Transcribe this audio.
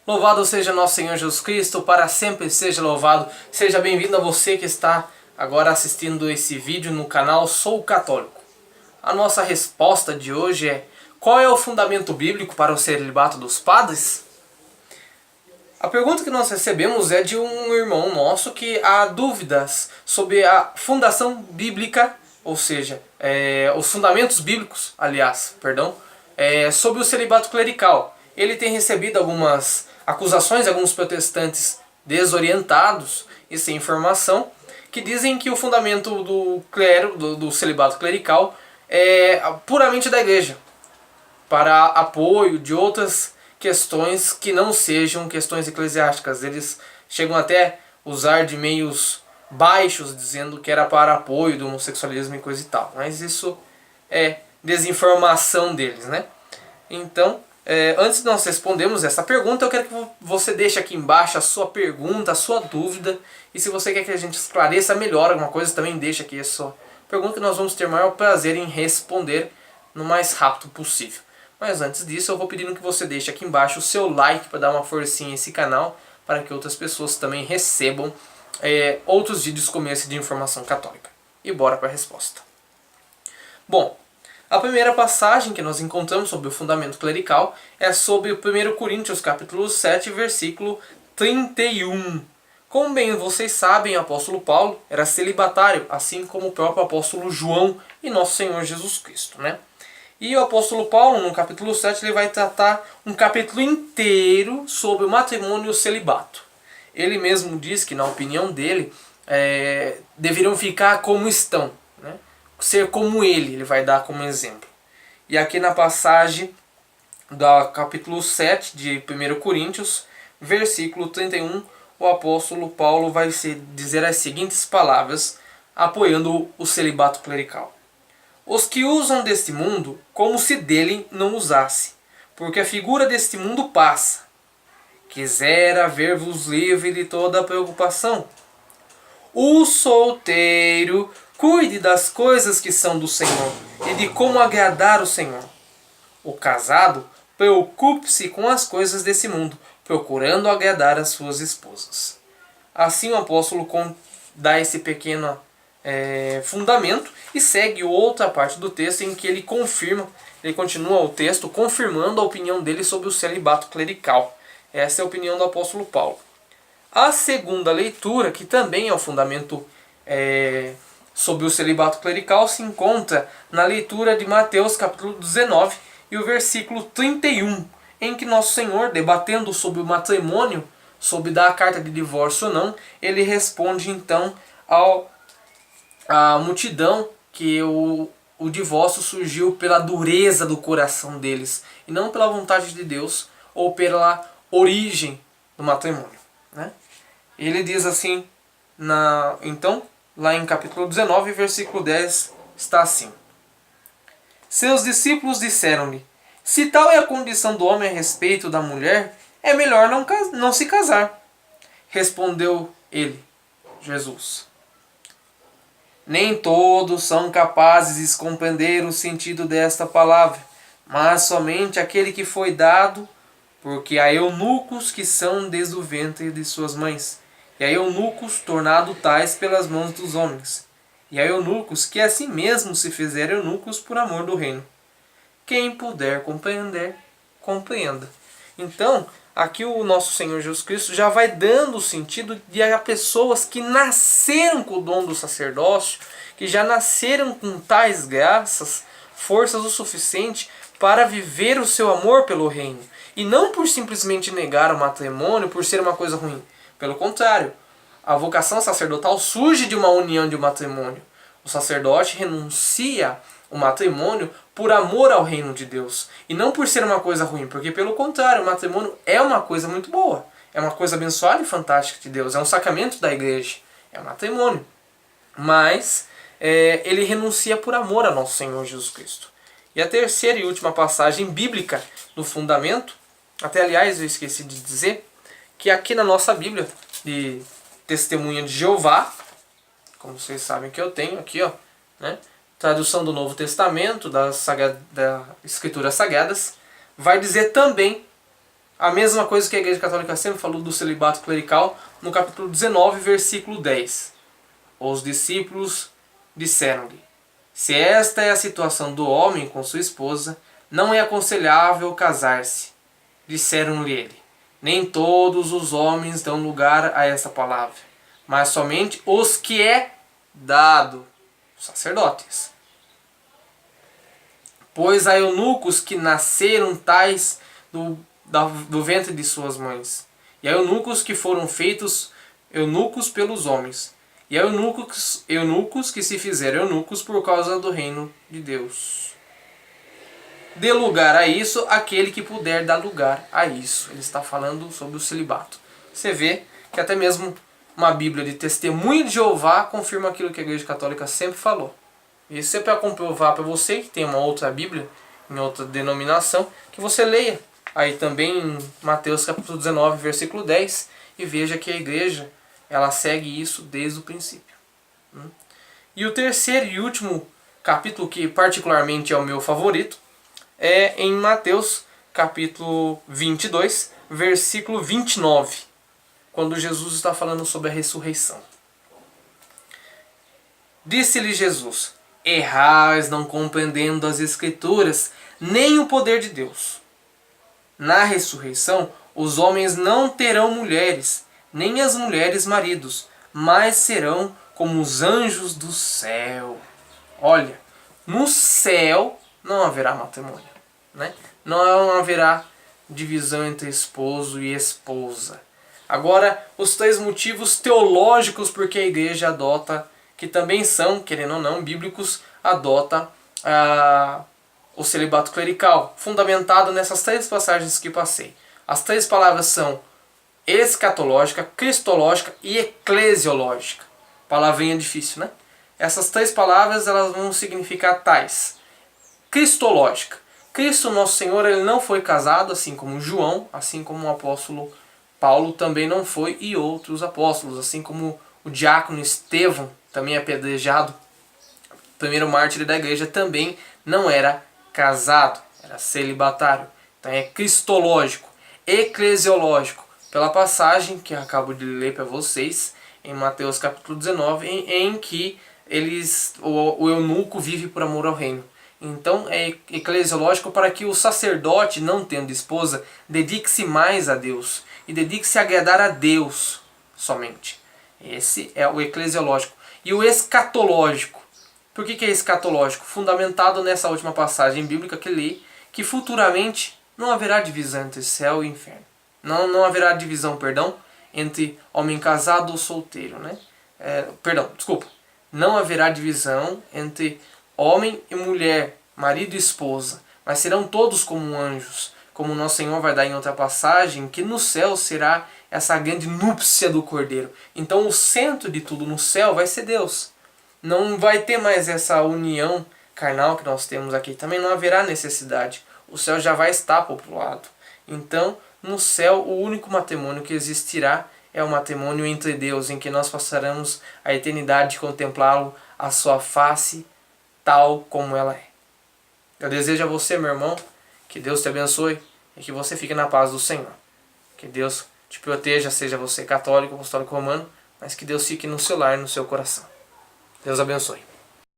Louvado seja nosso Senhor Jesus Cristo, para sempre seja louvado. Seja bem-vindo a você que está agora assistindo esse vídeo no canal Sou Católico. A nossa resposta de hoje é: qual é o fundamento bíblico para o celibato dos padres? A pergunta que nós recebemos é de um irmão nosso que há dúvidas sobre a fundação bíblica, ou seja, os fundamentos bíblicos, sobre o celibato clerical. Ele tem recebido algumas acusações de alguns protestantes desorientados e sem informação, que dizem que o fundamento do clero, do celibato clerical, é puramente da igreja, para apoio de outras questões que não sejam questões eclesiásticas. Eles chegam até a usar de meios baixos, dizendo que era para apoio do homossexualismo e coisa e tal. Mas isso é desinformação deles, né? Então, antes de nós respondermos essa pergunta, eu quero que você deixe aqui embaixo a sua pergunta, a sua dúvida. E se você quer que a gente esclareça melhor alguma coisa, também deixa aqui a sua pergunta, que nós vamos ter o maior prazer em responder no mais rápido possível. Mas antes disso, eu vou pedindo que você deixe aqui embaixo o seu like para dar uma forcinha a esse canal, para que outras pessoas também recebam outros vídeos como esse de informação católica. E bora para a resposta. Bom, a primeira passagem que nós encontramos sobre o fundamento clerical é sobre o 1 Coríntios capítulo 7, versículo 31. Como bem vocês sabem, o apóstolo Paulo era celibatário, assim como o próprio apóstolo João e nosso Senhor Jesus Cristo, né? E o apóstolo Paulo, no capítulo 7, ele vai tratar um capítulo inteiro sobre o matrimônio e o celibato. Ele mesmo diz que, na opinião dele, deveriam ficar como estão, né? Ser como ele vai dar como exemplo. E aqui na passagem do capítulo 7 de 1 Coríntios, versículo 31, o apóstolo Paulo vai dizer as seguintes palavras, apoiando o celibato clerical. Os que usam deste mundo, como se dele não usasse, porque a figura deste mundo passa. Quisera ver-vos livre de toda preocupação. O solteiro cuide das coisas que são do Senhor e de como agradar o Senhor. O casado preocupe-se com as coisas desse mundo, procurando agradar as suas esposas. Assim o apóstolo dá esse pequeno fundamento e segue outra parte do texto em que ele continua o texto confirmando a opinião dele sobre o celibato clerical. Essa é a opinião do apóstolo Paulo. A segunda leitura, que também é o fundamento sobre o celibato clerical, se encontra na leitura de Mateus capítulo 19 e o versículo 31, em que Nosso Senhor, debatendo sobre o matrimônio, sobre dar a carta de divórcio ou não, ele responde então à multidão que o divórcio surgiu pela dureza do coração deles e não pela vontade de Deus ou pela origem do matrimônio, né? Ele diz assim, então, lá em capítulo 19, versículo 10, está assim: seus discípulos disseram-lhe: se tal é a condição do homem a respeito da mulher, é melhor não se casar. Respondeu ele, Jesus: nem todos são capazes de compreender o sentido desta palavra, mas somente aquele que foi dado, porque há eunucos que são desde o ventre de suas mães, e há eunucos tornados tais pelas mãos dos homens, e há eunucos que assim mesmo se fizeram eunucos por amor do reino. Quem puder compreender, compreenda. Então, aqui o nosso Senhor Jesus Cristo já vai dando o sentido de há pessoas que nasceram com o dom do sacerdócio, que já nasceram com tais graças, forças o suficiente para viver o seu amor pelo reino. E não por simplesmente negar o matrimônio por ser uma coisa ruim. Pelo contrário, a vocação sacerdotal surge de uma união de um matrimônio. O sacerdote renuncia o matrimônio por amor ao reino de Deus. E não por ser uma coisa ruim, porque pelo contrário, o matrimônio é uma coisa muito boa. É uma coisa abençoada e fantástica de Deus. É um sacramento da igreja. É o matrimônio. Mas ele renuncia por amor a nosso Senhor Jesus Cristo. E a terceira e última passagem bíblica do fundamento, até aliás eu esqueci de dizer, que aqui na nossa Bíblia de Testemunha de Jeová, como vocês sabem que eu tenho aqui, ó, né? Tradução do Novo Testamento, das Escrituras Sagradas, vai dizer também A mesma coisa que a Igreja Católica sempre falou do celibato clerical no capítulo 19, versículo 10. Os discípulos disseram-lhe: se esta é a situação do homem com sua esposa, não é aconselhável casar-se. Disseram-lhe ele: nem todos os homens dão lugar a esta palavra, mas somente os que é dado, os sacerdotes. Pois há eunucos que nasceram tais do ventre de suas mães, e há eunucos que foram feitos eunucos pelos homens, e há eunucos que se fizeram eunucos por causa do reino de Deus. Dê lugar a isso aquele que puder dar lugar a isso. Ele está falando sobre o celibato. Você vê que até mesmo uma Bíblia de Testemunho de Jeová confirma aquilo que a Igreja Católica sempre falou. Isso é para comprovar para você que tem uma outra Bíblia, em outra denominação, que você leia aí também em Mateus capítulo 19, versículo 10, e veja que a Igreja ela segue isso desde o princípio. E o terceiro e último capítulo, que particularmente é o meu favorito, é em Mateus capítulo 22, versículo 29, quando Jesus está falando sobre a ressurreição. Disse-lhe Jesus: errais não compreendendo as Escrituras, nem o poder de Deus. Na ressurreição, os homens não terão mulheres, nem as mulheres maridos, mas serão como os anjos do céu. Olha, no céu não haverá matrimônio, né? Não haverá divisão entre esposo e esposa. Agora, os três motivos teológicos porque a igreja adota, que também são, querendo ou não, bíblicos, adota o celibato clerical, fundamentado nessas três passagens que passei. As três palavras são escatológica, cristológica e eclesiológica. Palavrinha difícil, né? Essas três palavras elas vão significar tais. Cristológica. Cristo, nosso Senhor, ele não foi casado, assim como João, assim como o apóstolo Paulo também não foi, e outros apóstolos, assim como o diácono Estevão, também apedrejado, primeiro mártir da igreja, também não era casado, era celibatário. Então é cristológico. Eclesiológico, pela passagem que eu acabo de ler para vocês, em Mateus capítulo 19, em que o eunuco vive por amor ao reino. Então é eclesiológico para que o sacerdote, não tendo esposa, dedique-se mais a Deus e dedique-se a agradar a Deus somente. Esse é o eclesiológico. E o escatológico. Por que é escatológico? Fundamentado nessa última passagem bíblica que li, que futuramente não haverá divisão entre céu e inferno. Não haverá divisão, entre homem casado ou solteiro, né? Não haverá divisão entre homem e mulher, marido e esposa, mas serão todos como anjos, como o nosso Senhor vai dar em outra passagem, que no céu será essa grande núpcia do Cordeiro. Então o centro de tudo no céu vai ser Deus. Não vai ter mais essa união carnal que nós temos aqui. Também não haverá necessidade. O céu já vai estar populado. Então, no céu, o único matrimônio que existirá é o matrimônio entre Deus, em que nós passaremos a eternidade de contemplá-lo, a sua face, tal como ela é. Eu desejo a você, meu irmão, que Deus te abençoe e que você fique na paz do Senhor. Que Deus te proteja, seja você católico, apostólico romano, mas que Deus fique no seu lar e no seu coração. Deus abençoe.